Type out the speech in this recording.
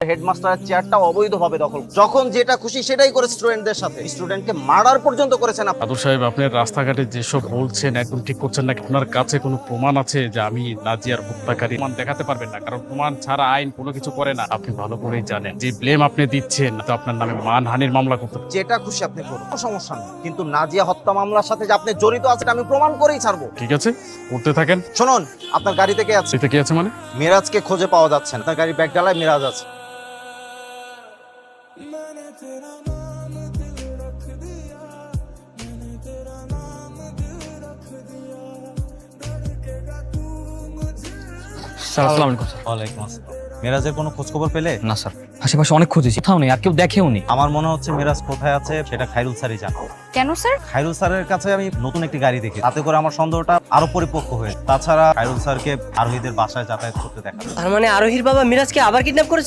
হেডমাস্টারের চেয়ারটা অবৈধভাবে দখল, যখন যেটা খুশি সেটাই করে স্টুডেন্টদের সাথে, স্টুডেন্টকে মার্ডার পর্যন্ত করেছেন আপনি। দাদু সাহেব, আপনি রাস্তাঘাটে যেসব বলছেন একদম ঠিক করছেন না। আপনার কাছে কোনো প্রমাণ আছে যে আমি নাজিয়ার হত্যাকারী? প্রমাণ দেখাতে পারবেন না, কারণ প্রমাণ ছাড়া আইন কোনো কিছু করে না। আপনি ভালো করেই জানেন যে ব্লেম আপনি দিচ্ছেন তো আপনার নামে মানহানির মামলা করতে পারেন। যেটা খুশি আপনি করুন, কোনো সমস্যা নেই, কিন্তু নাজিয়া হত্যা মামলার সাথে যে আপনি জড়িত আছেন আমি প্রমাণ করেই ছাড়বো। ঠিক আছে, করতে থাকেন। শুনুন, আপনার গাড়ি থেকে আছে, সেটা কি আছে মানে? মিরাজকে খুঁজে পাওয়া যাচ্ছে না। আপনার গাড়ির ব্যাগ ডালায় মিরাজ আছে। স্যার আসসালামু আলাইকুম স্যার। ওয়ালাইকুম আসসালাম। মিরাজের কোনো খোঁজ খবর পেলে? না স্যার, আশেপাশে অনেক খুঁজেছি, কোথাও নেই, আর কেউ দেখেও নি। আমার মনে হচ্ছে মিরাজ কোথায় আছে সেটা খায়রুল স্যারই জানে। কেন স্যার? খায়রুল স্যারের কাছে আমি নতুন একটি গাড়ি দেখি, তাতে করে আমার সন্দেহটা আরো পরিপক্ক হয়ে। তাছাড়া খায়রুল স্যারকে আরোহীদের বাসায় যাতায়াত করতে দেখা যায়। তার মানে আরোহীর বাবা মিরাজকে আবার কিডন্যাপ করেছে?